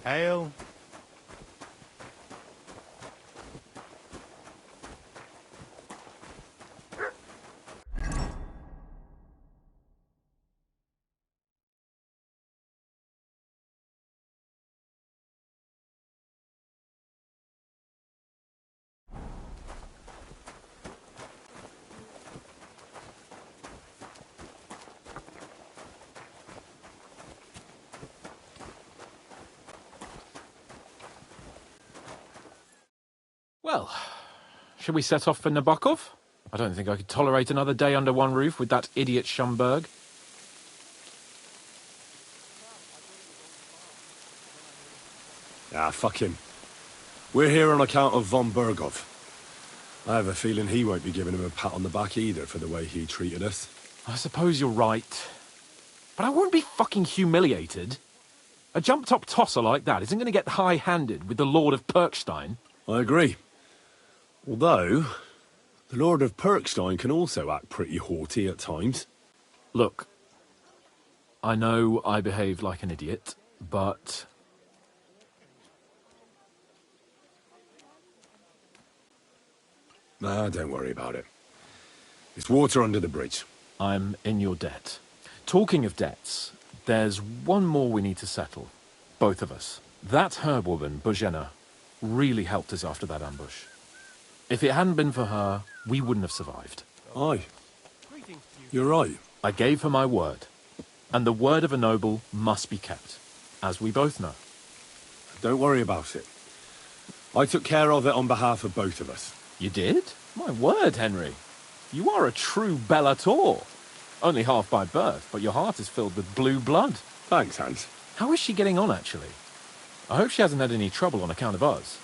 Hail. Well, should we set off for Nabokov? I don't think I could tolerate another day under one roof with that idiot Schumberg. Ah, fuck him. We're here on account of von Bergov. I have a feeling he won't be giving him a pat on the back either for the way he treated us. I suppose you're right. But I won't be fucking humiliated. A jump-top tosser like that isn't going to get high-handed with the Lord of Perkstein. I agree. Although, the Lord of Perkstein can also act pretty haughty at times. Look, I know I behaved like an idiot, but... Nah, don't worry about it. It's water under the bridge. I'm in your debt. Talking of debts, there's one more we need to settle. Both of us. That herb-woman, Bozhena, really helped us after that ambush. If it hadn't been for her, we wouldn't have survived. Aye. You're right. I gave her my word. And the word of a noble must be kept, as we both know. Don't worry about it. I took care of it on behalf of both of us. You did? My word, Henry. You are a true bellator. Only half by birth, but your heart is filled with blue blood. Thanks, Hans. How is she getting on, actually? I hope she hasn't had any trouble on account of us.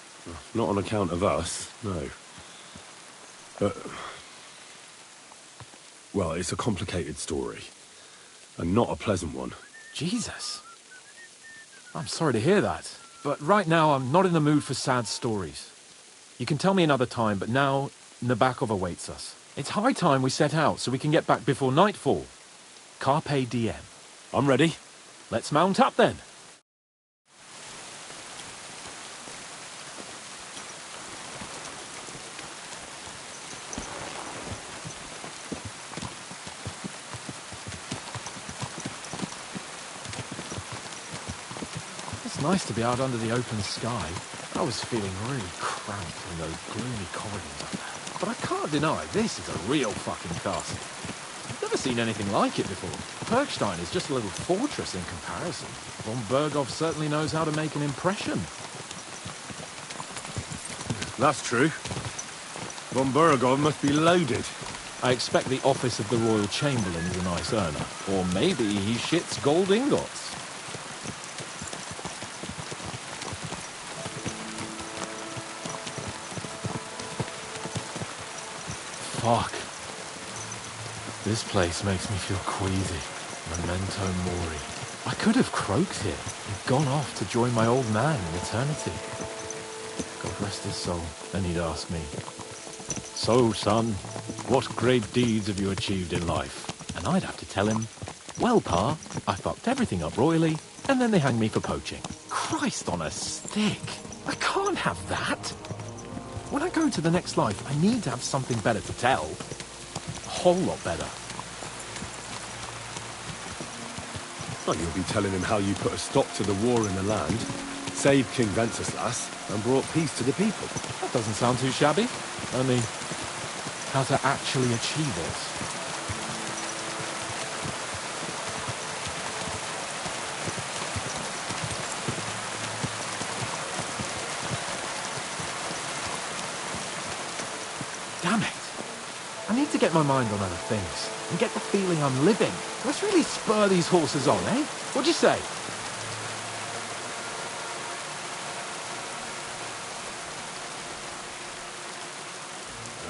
Not on account of us, no. But... well, it's a complicated story. And not a pleasant one. Jesus. I'm sorry to hear that. But right now, I'm not in the mood for sad stories. You can tell me another time, but now, Nabokov awaits us. It's high time we set out so we can get back before nightfall. Carpe diem. I'm ready. Let's mount up then. It's nice to be out under the open sky. I was feeling really cramped in those gloomy corridors up there. But I can't deny, this is a real fucking castle. I've never seen anything like it before. Perkstein is just a little fortress in comparison. Von Bergov certainly knows how to make an impression. That's true. Von Bergov must be loaded. I expect the office of the Royal Chamberlain is a nice earner. Or maybe he shits gold ingots. Fuck. This place makes me feel queasy. Memento mori. I could have croaked here and gone off to join my old man in eternity. God rest his soul. Then he'd ask me, "So, son, what great deeds have you achieved in life?" And I'd have to tell him, "Well, Pa, I fucked everything up royally, and then they hanged me for poaching." Christ on a stick. I can't have that. When I go to the next life, I need to have something better to tell. A whole lot better. Well, you'll be telling him how you put a stop to the war in the land, saved King Wenceslas, and brought peace to the people. That doesn't sound too shabby. Only, how to actually achieve it. Damn it. I need to get my mind on other things and get the feeling I'm living. Let's really spur these horses on, eh? What'd you say?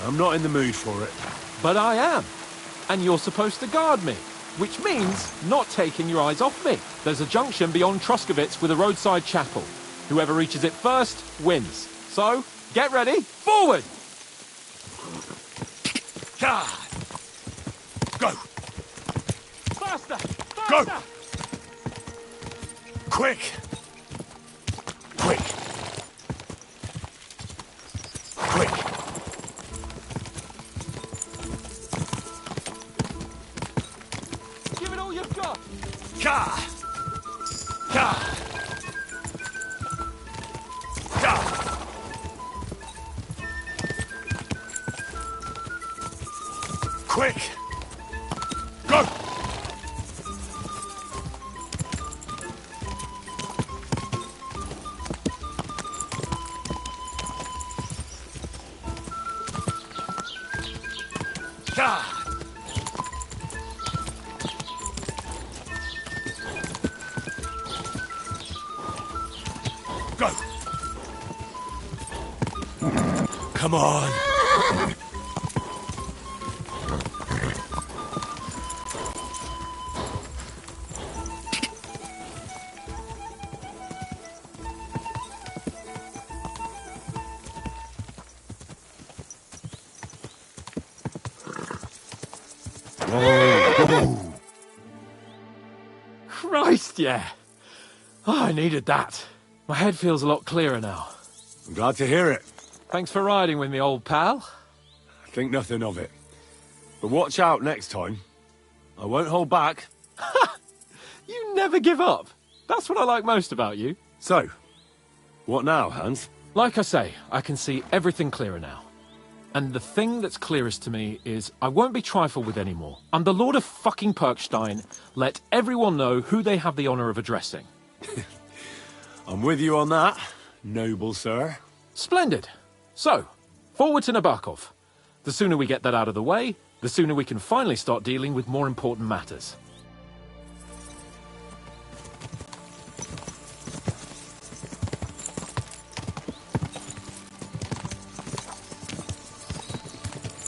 I'm not in the mood for it. But I am. And you're supposed to guard me, which means not taking your eyes off me. There's a junction beyond Truskovitz with a roadside chapel. Whoever reaches it first wins. So, get ready, forward! God! Go! Faster! Go! Faster! Quick! Quick! Quick! Give it all you've got! Ka! Ka! Ka! Quick! Go! Ka! Go! Come on! Christ, yeah. Oh, I needed that. My head feels a lot clearer now. I'm glad to hear it. Thanks for riding with me, old pal. Think nothing of it. But watch out next time. I won't hold back. You never give up. That's what I like most about you. So, what now, Hans? Like I say, I can see everything clearer now. And the thing that's clearest to me is I won't be trifled with anymore. I'm the Lord of fucking Perkstein. Let everyone know who they have the honor of addressing. I'm with you on that, noble sir. Splendid. So, forward to Nabokov. The sooner we get that out of the way, the sooner we can finally start dealing with more important matters.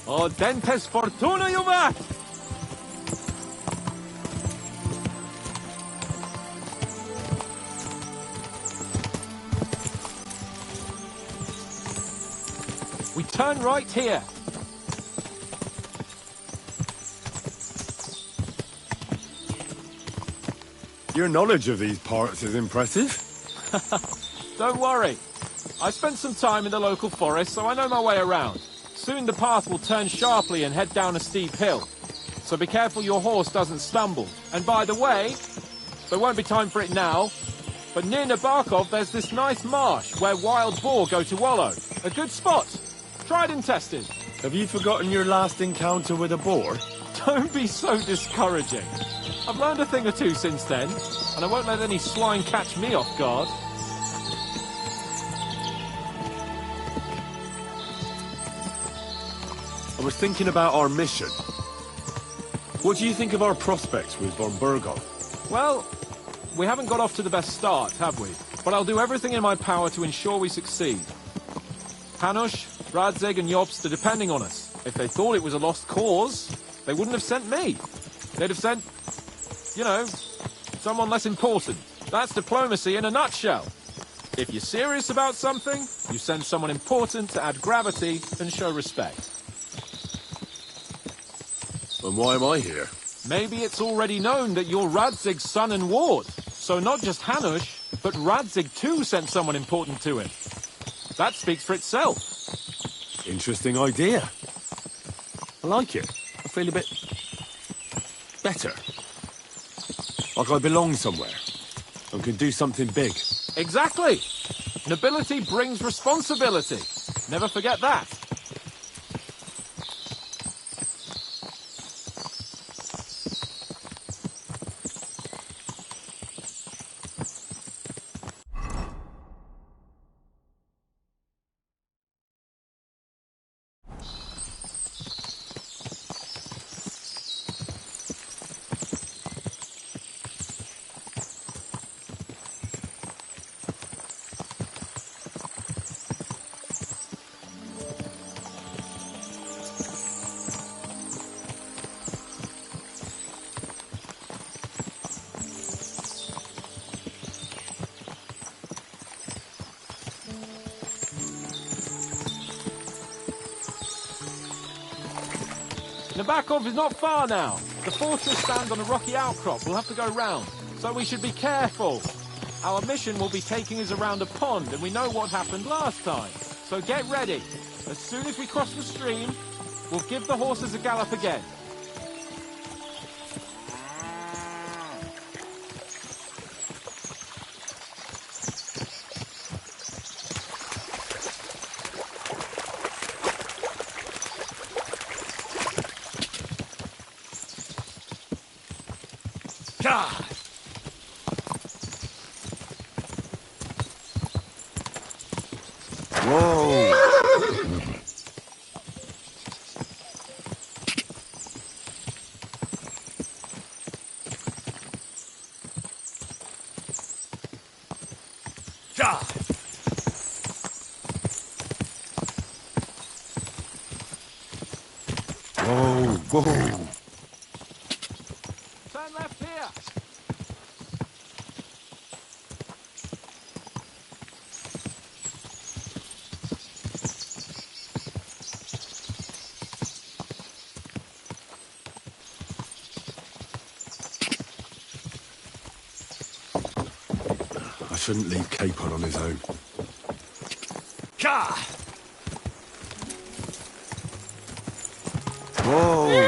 O dentes fortuna juvat! We turn right here. Your knowledge of these parts is impressive. Don't worry. I spent some time in the local forest, so I know my way around. Soon the path will turn sharply and head down a steep hill. So be careful your horse doesn't stumble. And by the way, there won't be time for it now, but near Nabokov there's this nice marsh where wild boar go to wallow. A good spot. Tried and tested. Have you forgotten your last encounter with a boar? Don't be so discouraging. I've learned a thing or two since then, and I won't let any swine catch me off guard. I was thinking about our mission. What do you think of our prospects with von Burgov? Well, we haven't got off to the best start, have we? But I'll do everything in my power to ensure we succeed. Hanush, Radzig and Jobst are depending on us. If they thought it was a lost cause, they wouldn't have sent me. They'd have sent, you know, someone less important. That's diplomacy in a nutshell. If you're serious about something, you send someone important to add gravity and show respect. And why am I here? Maybe it's already known that you're Radzig's son and ward. So not just Hanush, but Radzig too sent someone important to him. That speaks for itself. Interesting idea. I like it. I feel a bit better. Like I belong somewhere and can do something big. Exactly. Nobility brings responsibility. Never forget that. Nabokov is not far now. The fortress stands on a rocky outcrop. We'll have to go round. So we should be careful. Our mission will be taking us around a pond, and we know what happened last time. So get ready. As soon as we cross the stream, we'll give the horses a gallop again. Whoa! Turn left here. I shouldn't leave Capon on his own. Whoa!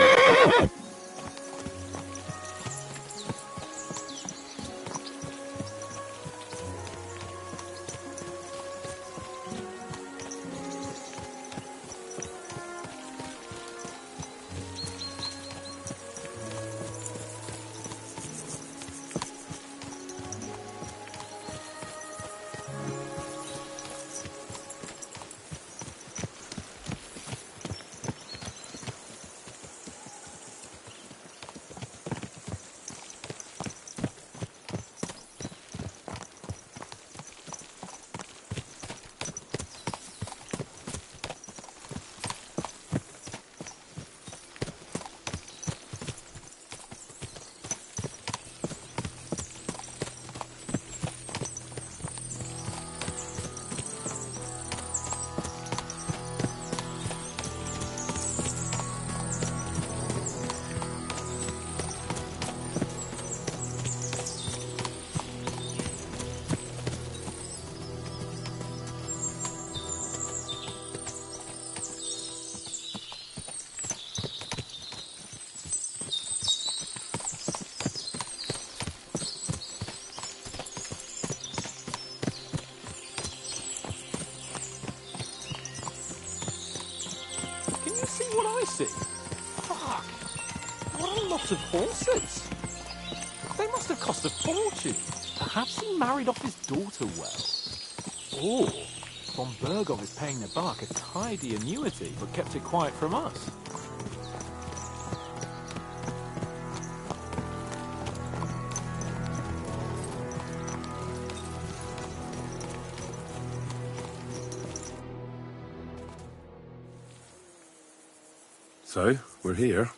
Fuck! What a lot of horses! They must have cost a fortune. Perhaps he married off his daughter well. Or von Bergov is paying the bark a tidy annuity, but kept it quiet from us. So, we're here.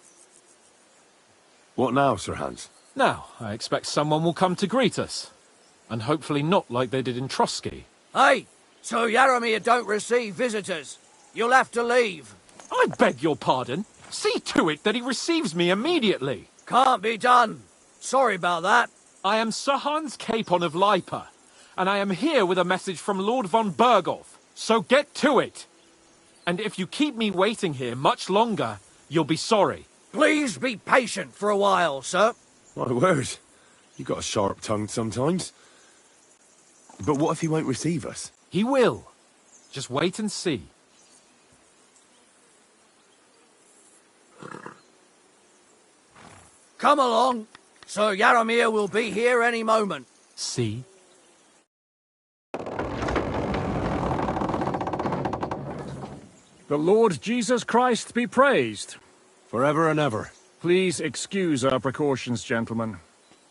What now, Sir Hans? Now, I expect someone will come to greet us. And hopefully not like they did in Trotsky. Hey! So Jaromir don't receive visitors. You'll have to leave. I beg your pardon. See to it that he receives me immediately. Can't be done. Sorry about that. I am Sir Hans Capon of Lipa, and I am here with a message from Lord von Bergov. So get to it. And if you keep me waiting here much longer, you'll be sorry. Please be patient for a while, sir. My word. You got a sharp tongue sometimes. But what if he won't receive us? He will. Just wait and see. Come along. Sir Jaromir will be here any moment. See? The Lord Jesus Christ be praised. Forever and ever. Please excuse our precautions, gentlemen.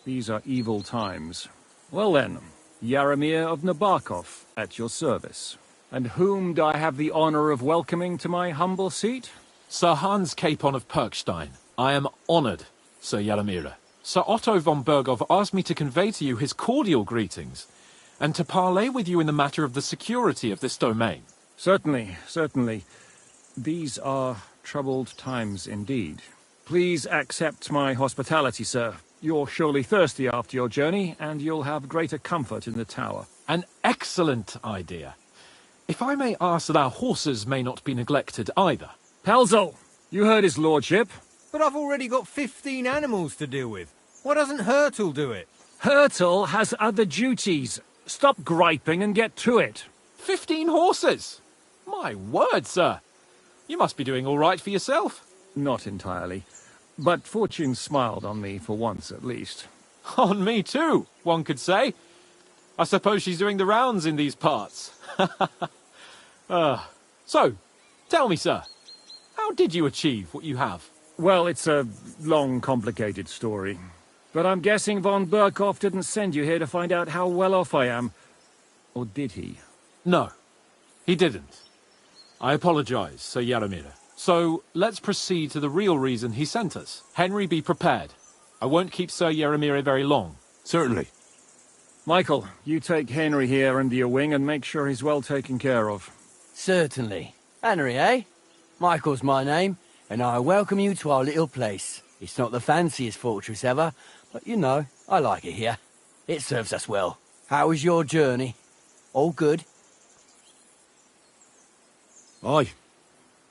These are evil times. Well then, Jaromir of Nabokov, at your service. And whom do I have the honor of welcoming to my humble seat? Sir Hans Capon of Perkstein. I am honored, Sir Jaromir. Sir Otto von Bergov asked me to convey to you his cordial greetings, and to parley with you in the matter of the security of this domain. Certainly, certainly. These are troubled times indeed. Please accept my hospitality, sir. You're surely thirsty after your journey, and you'll have greater comfort in the tower. An excellent idea. If I may ask that our horses may not be neglected either. Pelzel, you heard his lordship. But I've already got 15 animals to deal with. Why doesn't Hurtle do it? Hurtle has other duties. Stop griping and get to it. 15 horses! My word, sir. You must be doing all right for yourself. Not entirely. But fortune smiled on me for once at least. On me too, one could say. I suppose she's doing the rounds in these parts. So, tell me, sir, how did you achieve what you have? Well, it's a long, complicated story. But I'm guessing von Burkhoff didn't send you here to find out how well off I am. Or did he? No, he didn't. I apologize, Sir Jaromir. So, let's proceed to the real reason he sent us. Henry, be prepared. I won't keep Sir Jaromir very long. Certainly. Michael, you take Henry here under your wing and make sure he's well taken care of. Certainly. Henry, eh? Michael's my name, and I welcome you to our little place. It's not the fanciest fortress ever, but you know, I like it here. It serves us well. How was your journey? All good? Aye.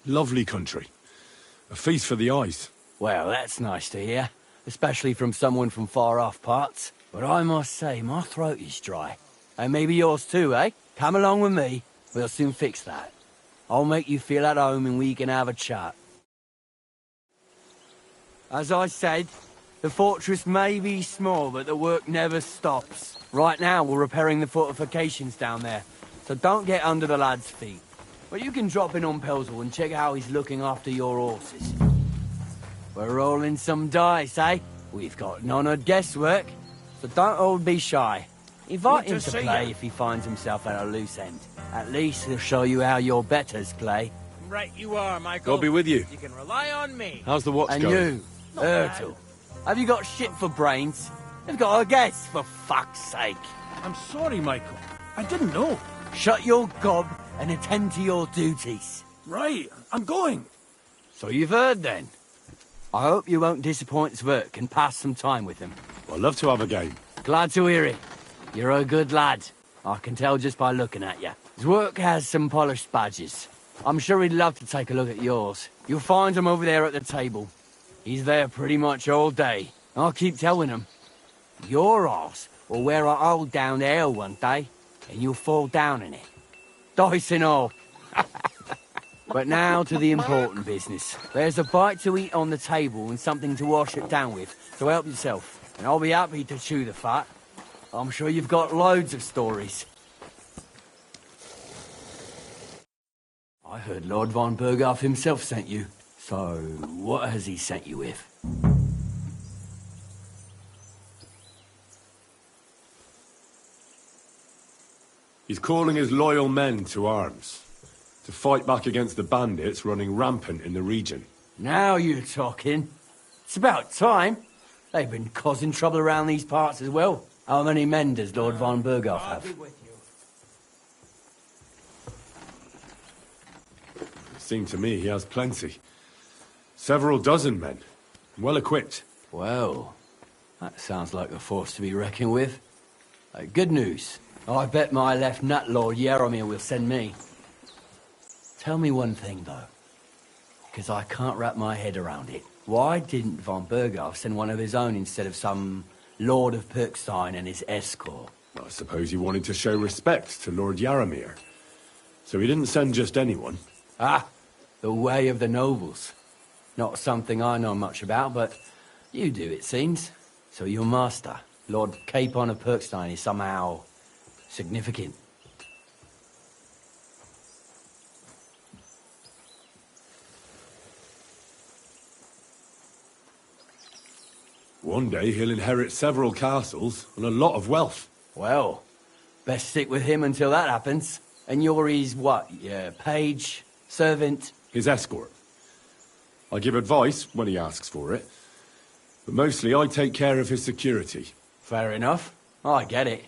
Lovely country. A feast for the eyes. Well, that's nice to hear, especially from someone from far-off parts. But I must say, my throat is dry. And maybe yours too, eh? Come along with me. We'll soon fix that. I'll make you feel at home and we can have a chat. As I said, the fortress may be small, but the work never stops. Right now, we're repairing the fortifications down there, so don't get under the lad's feet. But you can drop in on Pelzel and check how he's looking after your horses. We're rolling some dice, eh? We've got none of guesswork, so don't all be shy. Invite him to play if he finds himself at a loose end. At least he'll show you how your betters play. Right you are, Michael. God be with you. You can rely on me. How's the watch And going? you, Hurtle, have you got shit for brains? You've got a guess, for fuck's sake. I'm sorry, Michael. I didn't know. Shut your gob and attend to your duties. Right, I'm going. So you've heard then. I hope you won't disappoint Zwerk and pass some time with him. I'd love to have a game. Glad to hear it. You're a good lad. I can tell just by looking at you. Zwerk has some polished badges. I'm sure he'd love to take a look at yours. You'll find him over there at the table. He's there pretty much all day. I'll keep telling him. Your arse will wear a hole down the hill one day, and you'll fall down in it. Dice and all. But now to the important business. There's a bite to eat on the table and something to wash it down with, so help yourself. And I'll be happy to chew the fat. I'm sure you've got loads of stories. I heard Lord von Burghoff himself sent you. So, what has he sent you with? He's calling his loyal men to arms. To fight back against the bandits running rampant in the region. Now you're talking. It's about time. They've been causing trouble around these parts as well. How many men does Lord von Burghoff have? It seemed to me he has plenty. Several dozen men. Well equipped. Well, that sounds like a force to be reckoned with. Good news. I bet my left nut Lord Jaromir will send me. Tell me one thing, though, because I can't wrap my head around it. Why didn't von Burghoff send one of his own instead of some Lord of Pirkstein and his escort? I suppose he wanted to show respect to Lord Jaromir. So he didn't send just anyone. Ah, the way of the nobles. Not something I know much about, but you do, it seems. So your master, Lord Capon of Pirkstein, is somehow significant. One day he'll inherit several castles and a lot of wealth. Well, best stick with him until that happens. And you're his, what, page, servant? His escort. I give advice when he asks for it. But mostly I take care of his security. Fair enough. I get it.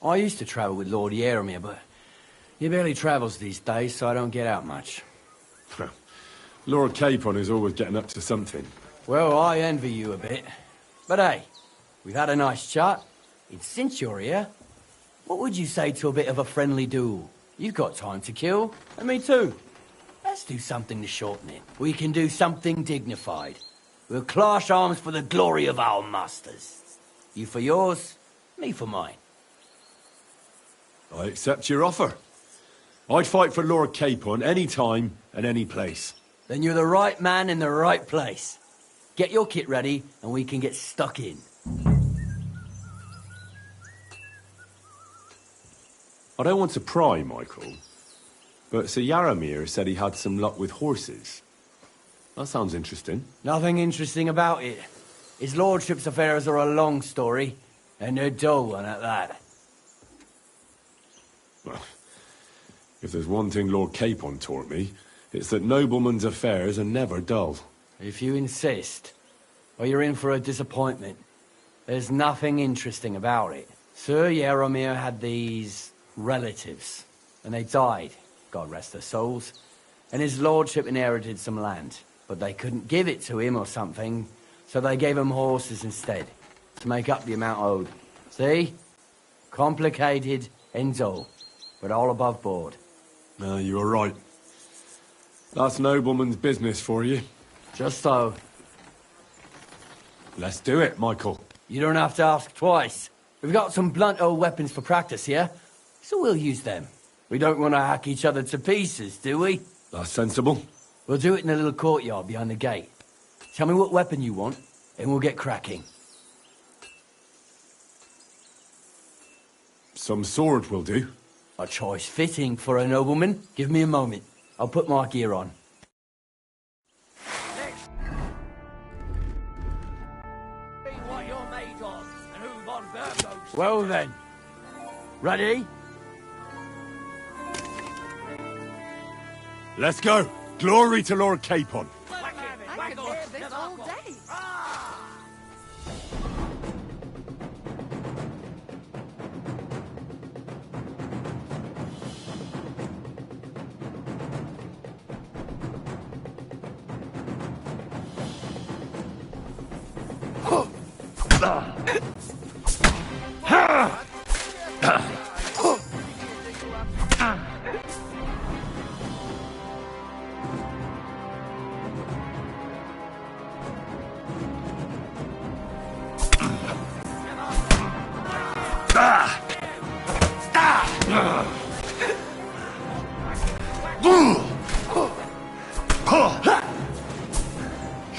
I used to travel with Lord Jaromir, but he barely travels these days, so I don't get out much. Lord Capon is always getting up to something. Well, I envy you a bit. But hey, we've had a nice chat. And since you're here, what would you say to a bit of a friendly duel? You've got time to kill, and me too. Let's do something to shorten it. We can do something dignified. We'll clash arms for the glory of our masters. You for yours, me for mine. I accept your offer. I'd fight for Lord Capon any time and any place. Then you're the right man in the right place. Get your kit ready, and we can get stuck in. I don't want to pry, Michael, but Sir Yaramir said he had some luck with horses. That sounds interesting. Nothing interesting about it. His lordship's affairs are a long story, and a dull one at that. Well, if there's one thing Lord Capon taught me, it's that noblemen's affairs are never dull. If you insist, well, you're in for a disappointment. There's nothing interesting about it. Sir Yaramir had these relatives, and they died, God rest their souls, and his lordship inherited some land, but they couldn't give it to him or something, so they gave him horses instead, to make up the amount owed. See? Complicated and dull, but all above board. You were right. That's nobleman's business for you. Just so. Let's do it, Michael. You don't have to ask twice. We've got some blunt old weapons for practice here, so we'll use them. We don't want to hack each other to pieces, do we? That's sensible. We'll do it in a little courtyard behind the gate. Tell me what weapon you want, and we'll get cracking. Some sword will do. A choice fitting for a nobleman. Give me a moment. I'll put my gear on. See what you're made of, and who Von Burgos. Well then. Ready? Let's go. Glory to Lord Capon. I could hear this all day.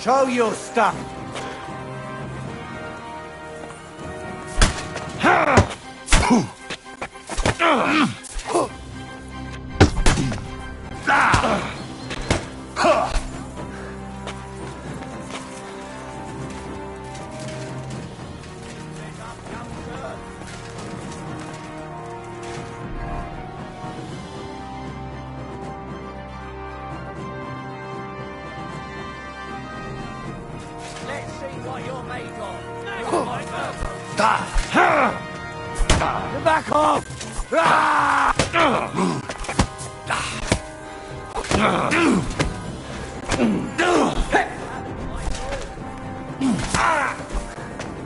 Show your stuff. Let's see what you're made of. Back off!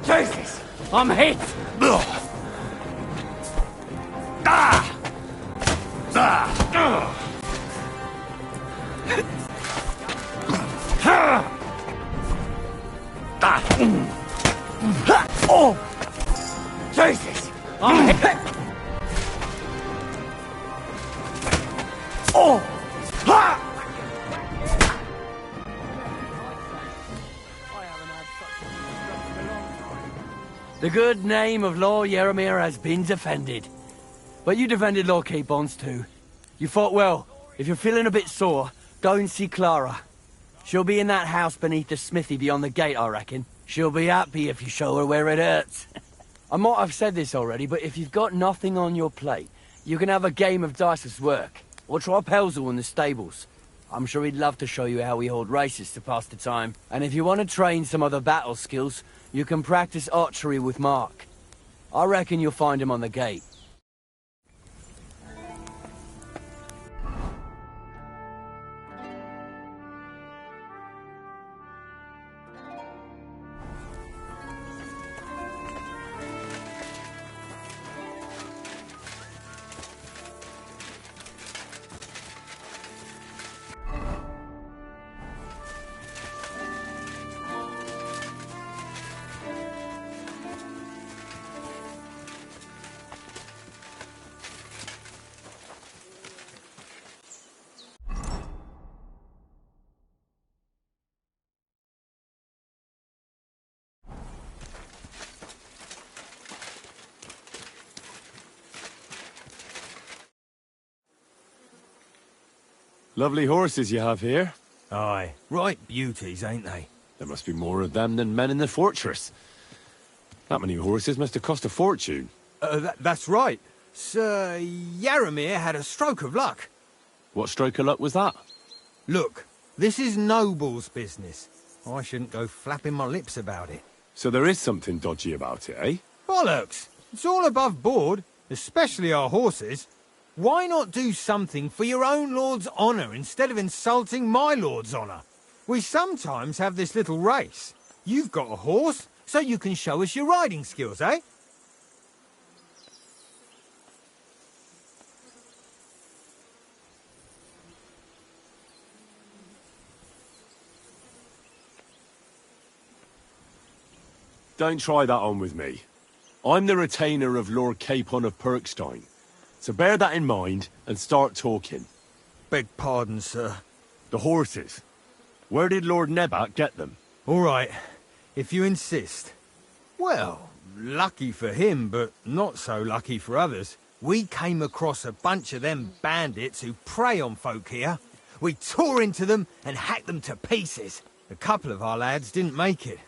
Jesus! I'm hit! Oh! Jesus! I'm hit! Oh! Ha! The good name of Lord Yaramir has been defended. But you defended Lord Capon's too. You fought well. If you're feeling a bit sore, go and see Clara. She'll be in that house beneath the smithy beyond the gate, I reckon. She'll be happy if you show her where it hurts. I might have said this already, but if you've got nothing on your plate, you can have a game of dice's work. Or try Pelzel in the stables. I'm sure he'd love to show you how we hold races to pass the time. And if you want to train some other battle skills, you can practice archery with Mark. I reckon you'll find him on the gate. Lovely horses you have here. Aye, right beauties, ain't they? There must be more of them than men in the fortress. That many horses must have cost a fortune. That's right. Sir Yaramir had a stroke of luck. What stroke of luck was that? Look, this is noble's business. I shouldn't go flapping my lips about it. So there is something dodgy about it, eh? Bollocks! It's all above board, especially our horses. Why not do something for your own lord's honour instead of insulting my lord's honour? We sometimes have this little race. You've got a horse, so you can show us your riding skills, eh? Don't try that on with me. I'm the retainer of Lord Capon of Perkstein. So bear that in mind and start talking. Beg pardon, sir. The horses. Where did Lord Nebat get them? All right, if you insist. Well, lucky for him, but not so lucky for others. We came across a bunch of them bandits who prey on folk here. We tore into them and hacked them to pieces. A couple of our lads didn't make it.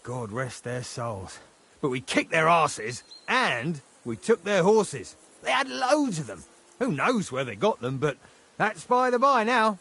God rest their souls. But we kicked their asses, and we took their horses. They had loads of them. Who knows where they got them, but that's by the by now.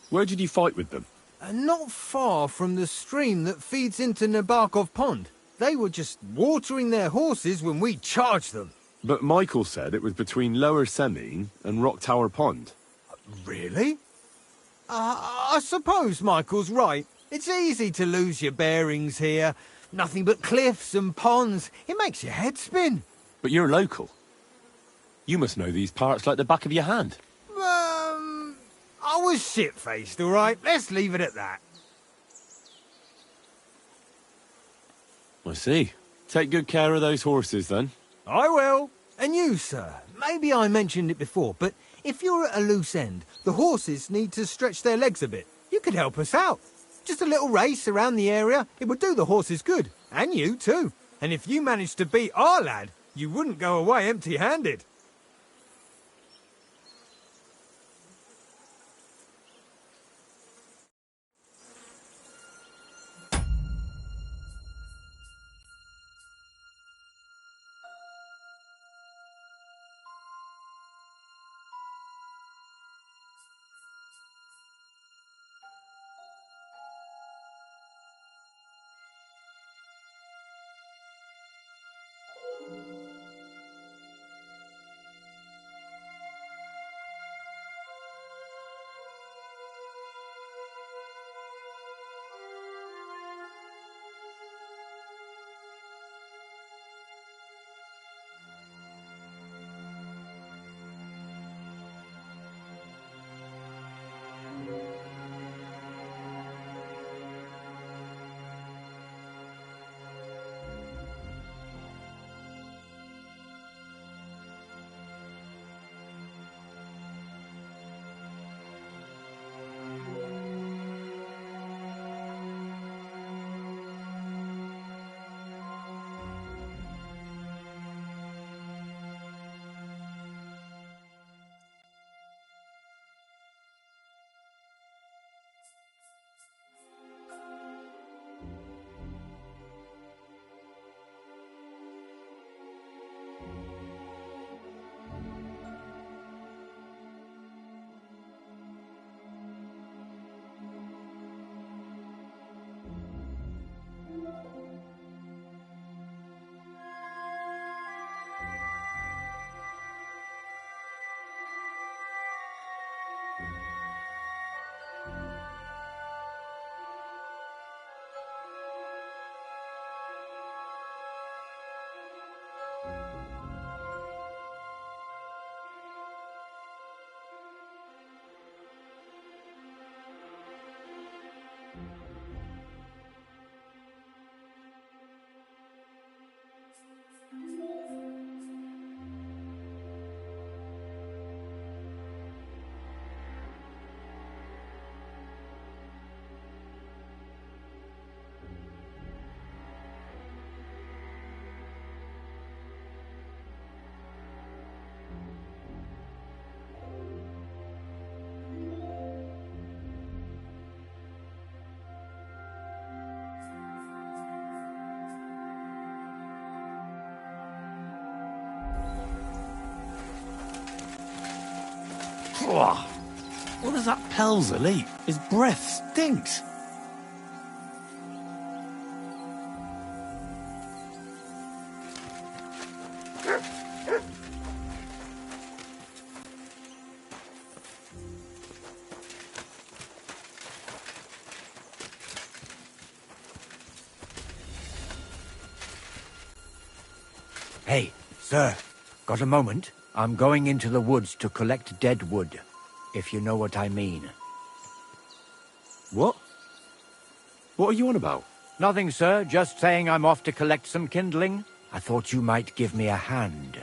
Where did you fight with them? Not far from the stream that feeds into Nabokov Pond. They were just watering their horses when we charged them. But Michael said it was between Lower Semine and Rock Tower Pond. Really? I suppose Michael's right. It's easy to lose your bearings here. Nothing but cliffs and ponds. It makes your head spin. But you're local. You must know these parts like the back of your hand. I was shit-faced, all right? Let's leave it at that. I see. Take good care of those horses, then. I will. And you, sir. Maybe I mentioned it before, but if you're at a loose end, the horses need to stretch their legs a bit. You could help us out. Just a little race around the area. It would do the horses good. And you, too. And if you managed to beat our lad, you wouldn't go away empty-handed. What does that Pelzel eat? His breath stinks. Hey, sir, got a moment? I'm going into the woods to collect dead wood, if you know what I mean. What? What are you on about? Nothing, sir, just saying I'm off to collect some kindling. I thought you might give me a hand.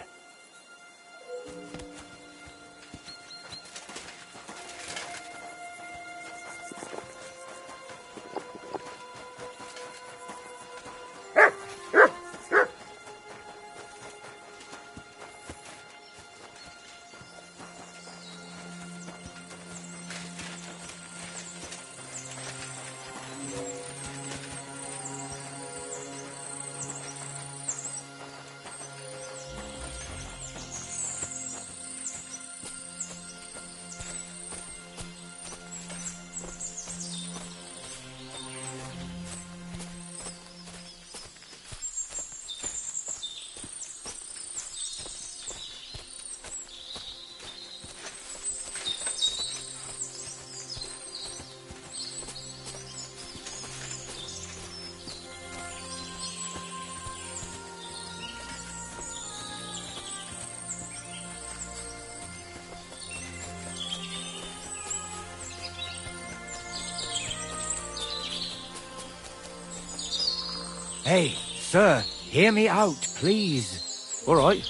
Hey, sir, hear me out, please. All right.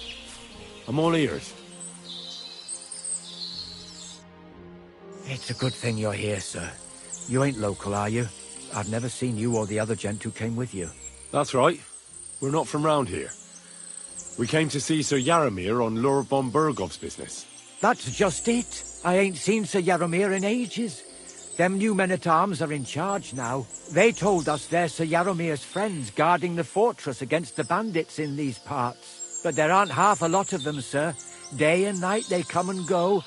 I'm all ears. It's a good thing you're here, sir. You ain't local, are you? I've never seen you or the other gent who came with you. That's right. We're not from round here. We came to see Sir Yaramir on Lord von Bergov's business. That's just it. I ain't seen Sir Yaramir in ages. Them new men-at-arms are in charge now. They told us they're Sir Yaramir's friends guarding the fortress against the bandits in these parts. But there aren't half a lot of them, sir. Day and night they come and go,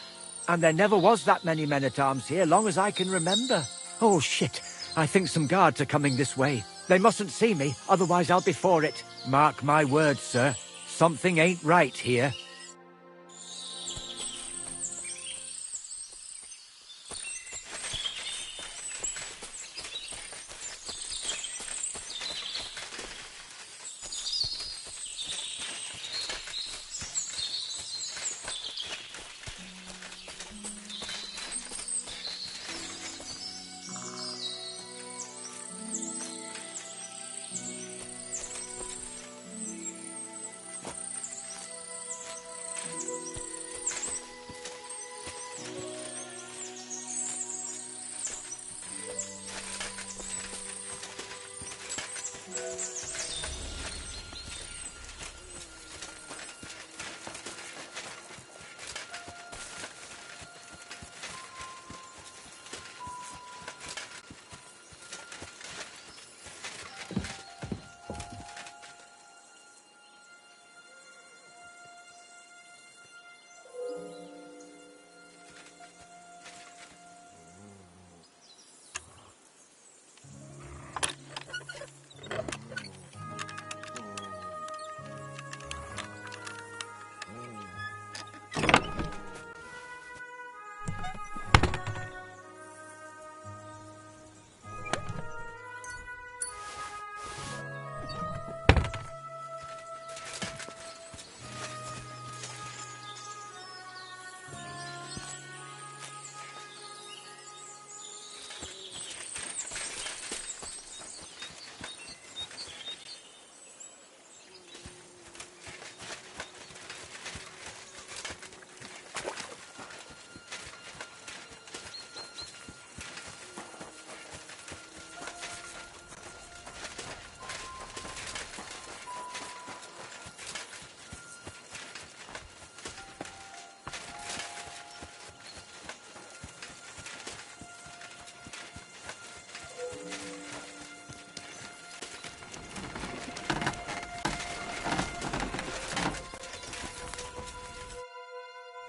and there never was that many men-at-arms here, long as I can remember. Oh, shit. I think some guards are coming this way. They mustn't see me, otherwise I'll be for it. Mark my words, sir. Something ain't right here.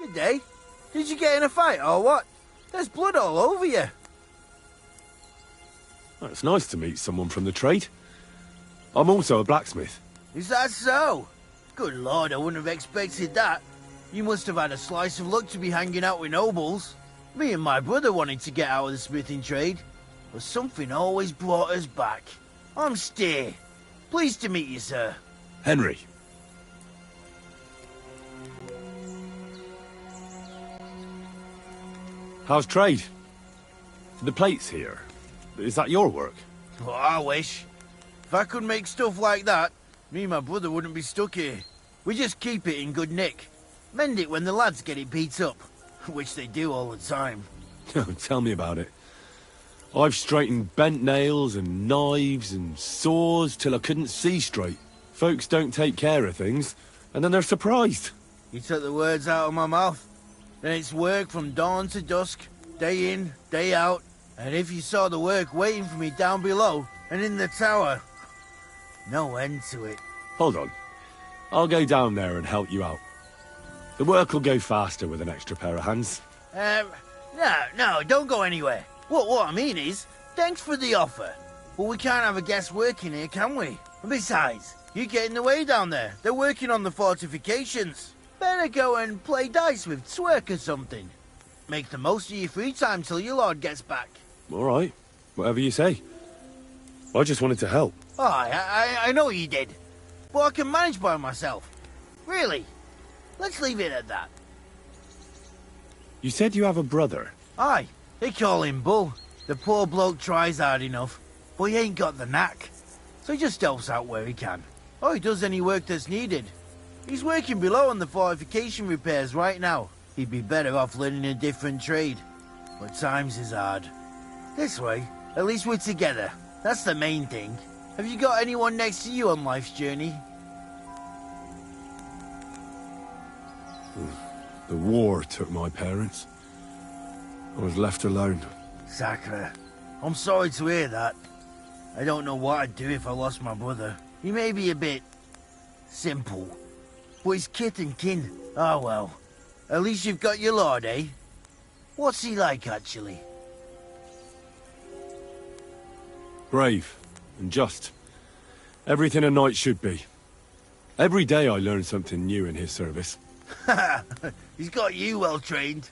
Good day. Did you get in a fight or what? There's blood all over you. Well, it's nice to meet someone from the trade. I'm also a blacksmith. Is that so? Good lord, I wouldn't have expected that. You must have had a slice of luck to be hanging out with nobles. Me and my brother wanted to get out of the smithing trade, but something always brought us back. I'm Steer. Pleased to meet you, sir. Henry. How's trade? The plates here. Is that your work? Oh, I wish. If I could make stuff like that, me and my brother wouldn't be stuck here. We just keep it in good nick. Mend it when the lads get it beat up, which they do all the time. Tell me about it. I've straightened bent nails and knives and saws till I couldn't see straight. Folks don't take care of things, and then they're surprised. You took the words out of my mouth. Then it's work from dawn to dusk, day in, day out. And if you saw the work waiting for me down below and in the tower, no end to it. Hold on. I'll go down there and help you out. The work will go faster with an extra pair of hands. No, don't go anywhere. What I mean is, thanks for the offer. But we can't have a guest working here, can we? And besides, you get in the way down there. They're working on the fortifications. Better go and play dice with Twerk or something. Make the most of your free time till your lord gets back. All right. Whatever you say. I just wanted to help. Oh, I know you did. But I can manage by myself. Really. Let's leave it at that. You said you have a brother. Aye, they call him Bull. The poor bloke tries hard enough, but he ain't got the knack. So he just helps out where he can. Or he does any work that's needed. He's working below on the fortification repairs right now. He'd be better off learning a different trade. But times is hard. This way, at least we're together. That's the main thing. Have you got anyone next to you on life's journey? The war took my parents. I was left alone. Sacre. I'm sorry to hear that. I don't know what I'd do if I lost my brother. He may be a bit simple, but he's kith and kin. Oh well. At least you've got your lord, eh? What's he like, actually? Brave and just. Everything a knight should be. Every day I learn something new in his service. He's got you well trained.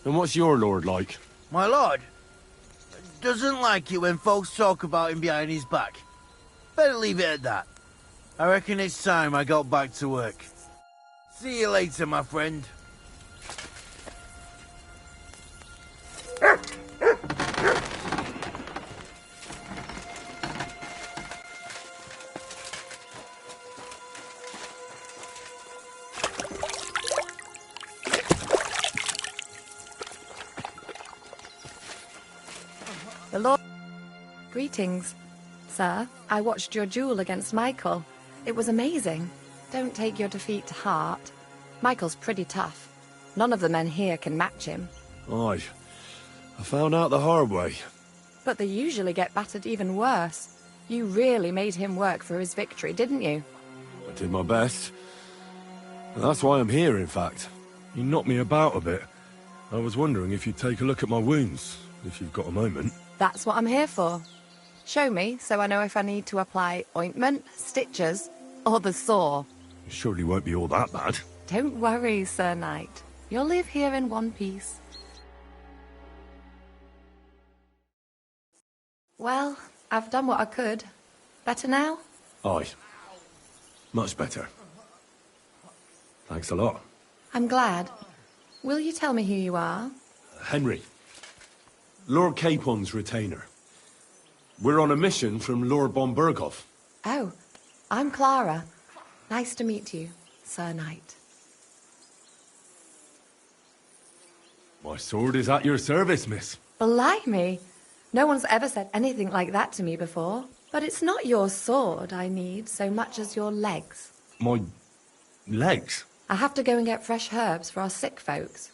And what's your lord like? My lord doesn't like it when folks talk about him behind his back. Better leave it at that. I reckon it's time I got back to work. See you later, my friend. The Lord... Greetings, sir. I watched your duel against Michael. It was amazing. Don't take your defeat to heart. Michael's pretty tough. None of the men here can match him. Aye. I found out the hard way. But they usually get battered even worse. You really made him work for his victory, didn't you? I did my best. And that's why I'm here, in fact. You knocked me about a bit. I was wondering if you'd take a look at my wounds, if you've got a moment. That's what I'm here for. Show me, so I know if I need to apply ointment, stitches, or the saw. It surely won't be all that bad. Don't worry, Sir Knight. You'll live here in one piece. Well, I've done what I could. Better now? Aye. Much better. Thanks a lot. I'm glad. Will you tell me who you are? Henry. Lord Capon's retainer. We're on a mission from Lord Bombergov. Oh, I'm Clara. Nice to meet you, Sir Knight. My sword is at your service, miss. Blimey! No one's ever said anything like that to me before. But it's not your sword I need so much as your legs. My legs? I have to go and get fresh herbs for our sick folks.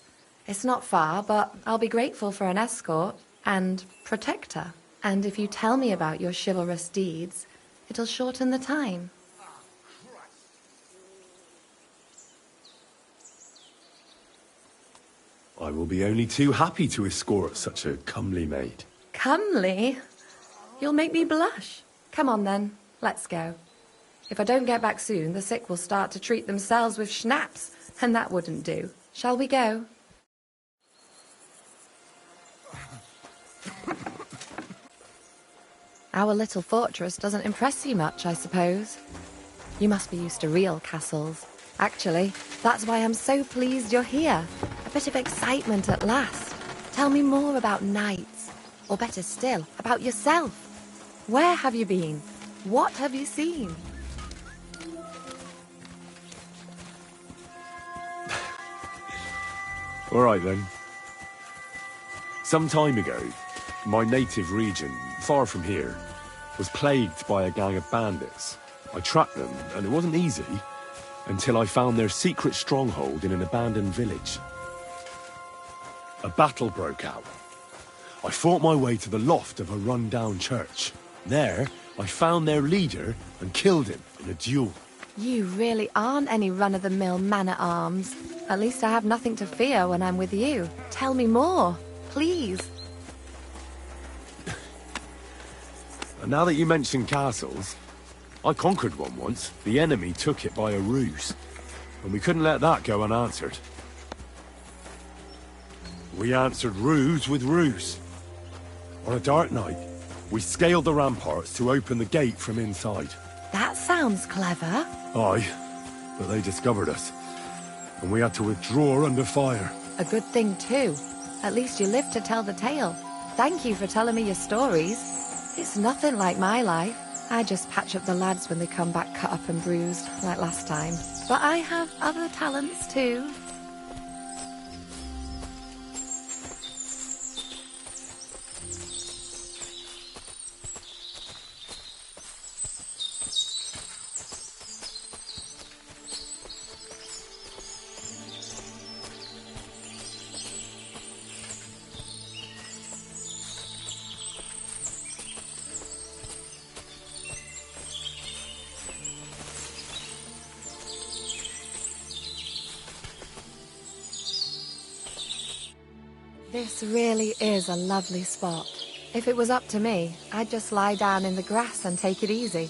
It's not far, but I'll be grateful for an escort and protector. And if you tell me about your chivalrous deeds, it'll shorten the time. I will be only too happy to escort such a comely maid. Comely? You'll make me blush. Come on then, let's go. If I don't get back soon, the sick will start to treat themselves with schnapps, and that wouldn't do. Shall we go? Our little fortress doesn't impress you much, I suppose. You must be used to real castles. Actually, that's why I'm so pleased you're here. A bit of excitement at last. Tell me more about knights, or better still, about yourself. Where have you been? What have you seen? All right then. Some time ago, my native region, far from here, was plagued by a gang of bandits. I tracked them, and it wasn't easy, until I found their secret stronghold in an abandoned village. A battle broke out. I fought my way to the loft of a run-down church. There, I found their leader and killed him in a duel. You really aren't any run-of-the-mill man-at-arms. At least I have nothing to fear when I'm with you. Tell me more, please. And now that you mention castles, I conquered one once. The enemy took it by a ruse, and we couldn't let that go unanswered. We answered ruse with ruse. On a dark night, we scaled the ramparts to open the gate from inside. That sounds clever. Aye, but they discovered us, and we had to withdraw under fire. A good thing too. At least you lived to tell the tale. Thank you for telling me your stories. It's nothing like my life. I just patch up the lads when they come back cut up and bruised, like last time. But I have other talents too. This really is a lovely spot. If it was up to me, I'd just lie down in the grass and take it easy.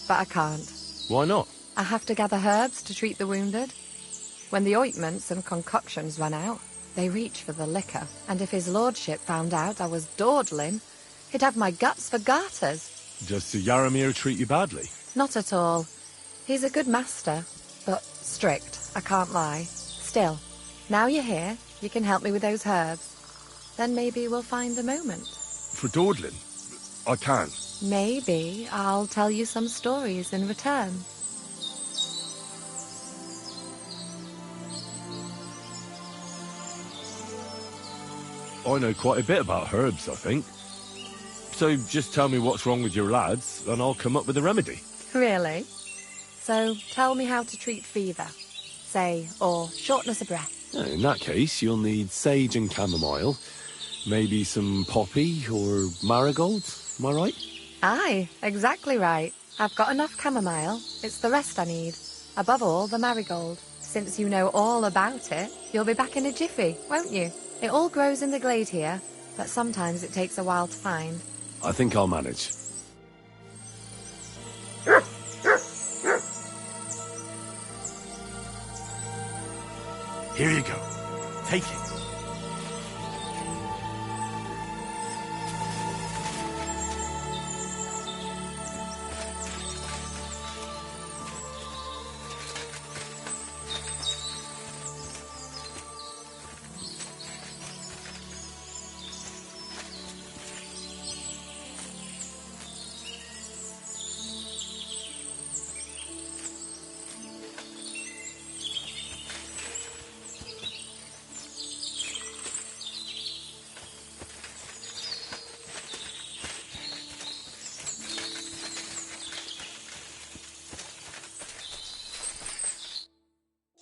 But I can't. Why not? I have to gather herbs to treat the wounded. When the ointments and concoctions run out, they reach for the liquor. And if his lordship found out I was dawdling, he'd have my guts for garters. Does Sir Yaramir treat you badly? Not at all. He's a good master, but strict, I can't lie. Still, now you're here, you can help me with those herbs. Then maybe we'll find a moment. For dawdling? I can. Maybe I'll tell you some stories in return. I know quite a bit about herbs, I think. So just tell me what's wrong with your lads, and I'll come up with a remedy. Really? So tell me how to treat fever, say, or shortness of breath. In that case, you'll need sage and chamomile, maybe some poppy or marigolds, am I right? Aye, exactly right. I've got enough chamomile. It's the rest I need. Above all, the marigold. Since you know all about it, you'll be back in a jiffy, won't you? It all grows in the glade here, but sometimes it takes a while to find. I think I'll manage. Here you go. Take it.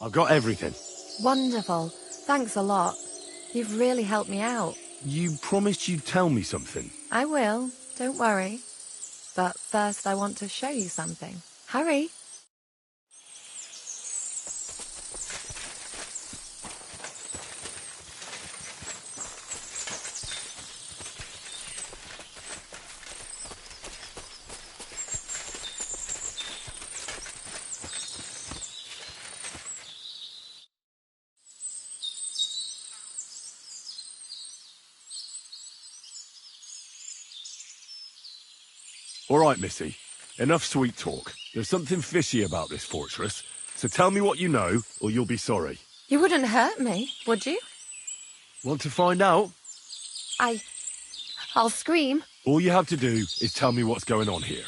I've got everything. Wonderful. Thanks a lot. You've really helped me out. You promised you'd tell me something. I will. Don't worry. But first I want to show you something. Hurry. All right, Missy. Enough sweet talk. There's something fishy about this fortress, so tell me what you know, or you'll be sorry. You wouldn't hurt me, would you? Want to find out? I'll scream. All you have to do is tell me what's going on here.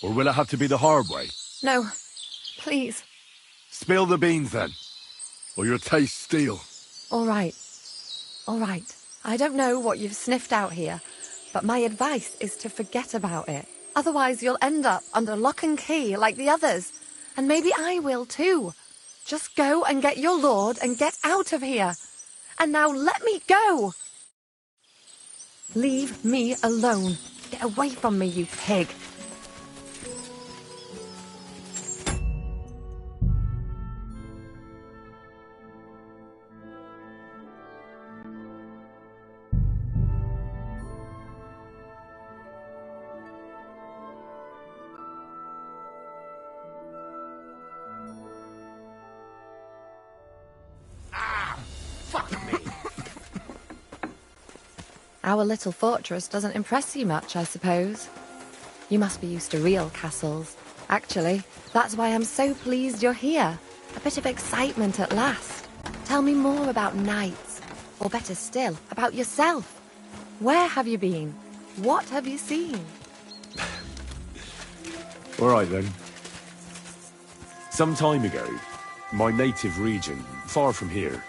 Or will it have to be the hard way? No, please. Spill the beans, then. Or your taste steel. All right. All right. I don't know what you've sniffed out here, but my advice is to forget about it. Otherwise, you'll end up under lock and key like the others. And maybe I will too. Just go and get your lord and get out of here. And now let me go! Leave me alone. Get away from me, you pig. Our little fortress doesn't impress you much, I suppose. You must be used to real castles. Actually, that's why I'm so pleased you're here. A bit of excitement at last. Tell me more about knights. Or better still, about yourself. Where have you been? What have you seen? All right, then. Some time ago, my native region, far from here,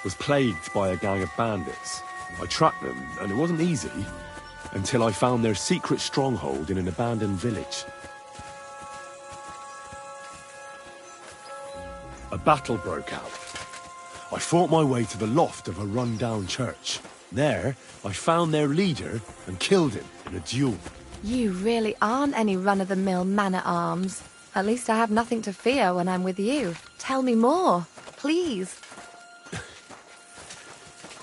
was plagued by a gang of bandits. I tracked them, and it wasn't easy, until I found their secret stronghold in an abandoned village. A battle broke out. I fought my way to the loft of a run-down church. There, I found their leader and killed him in a duel. You really aren't any run-of-the-mill man-at-arms. At least I have nothing to fear when I'm with you. Tell me more, please.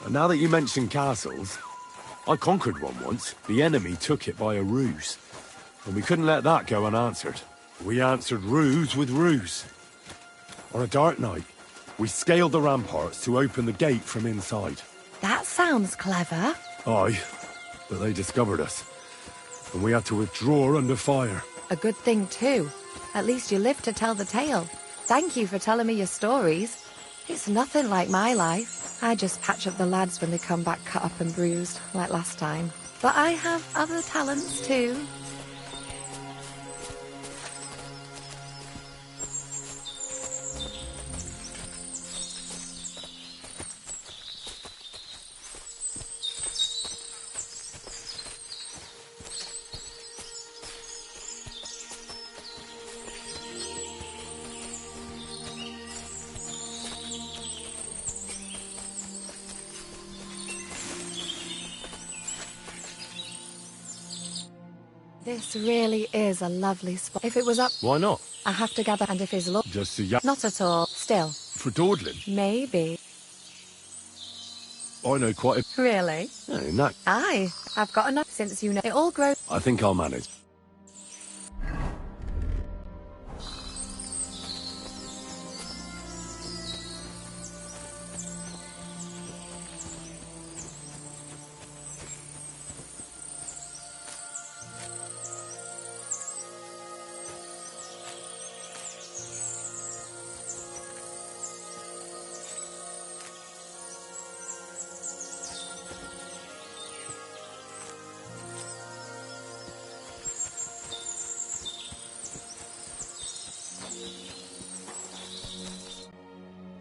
And now that you mention castles, I conquered one once. The enemy took it by a ruse. And we couldn't let that go unanswered. We answered ruse with ruse. On a dark night, we scaled the ramparts to open the gate from inside. That sounds clever. Aye, but they discovered us. And we had to withdraw under fire. A good thing, too. At least you live to tell the tale. Thank you for telling me your stories. It's nothing like my life. I just patch up the lads when they come back cut up and bruised, like last time. But I have other talents, too. This really is a lovely spot. If it was up... Why not? I have to gather, and if his lord... Just to Not at all. Still. For dawdling? Maybe. I know quite a... Really? No. Aye. I've got enough since you know it all grows... I think I'll manage.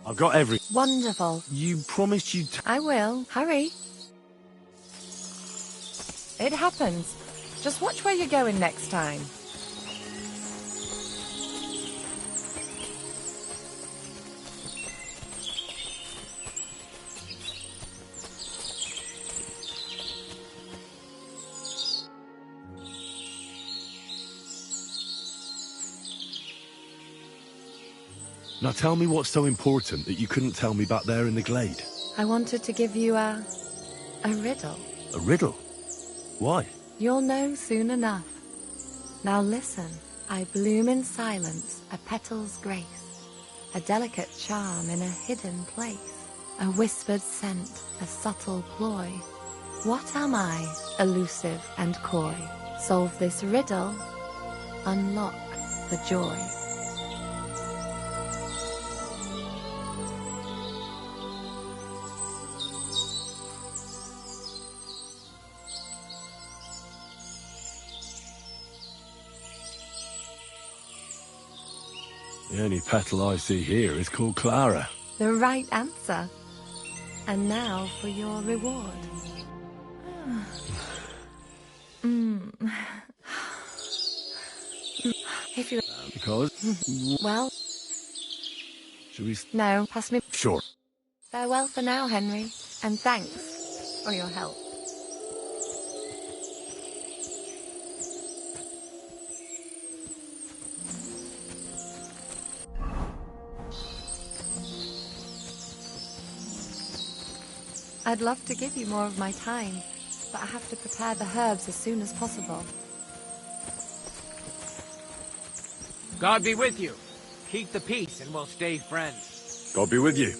I've got every... Wonderful. You promised you'd... I will. Hurry. It happens. Just watch where you're going next time. Now tell me what's so important that you couldn't tell me back there in the glade. I wanted to give you a riddle. A riddle? Why? You'll know soon enough. Now listen. I bloom in silence, a petal's grace, a delicate charm in a hidden place, a whispered scent, a subtle ploy. What am I, elusive and coy? Solve this riddle, unlock the joy. The only petal I see here is called Clara. The right answer. And now for your reward. If you... Because? Well, Should we... no, pass me... Sure. Farewell for now, Henry, and thanks for your help. I'd love to give you more of my time, but I have to prepare the herbs as soon as possible. God be with you. Keep the peace and we'll stay friends. God be with you.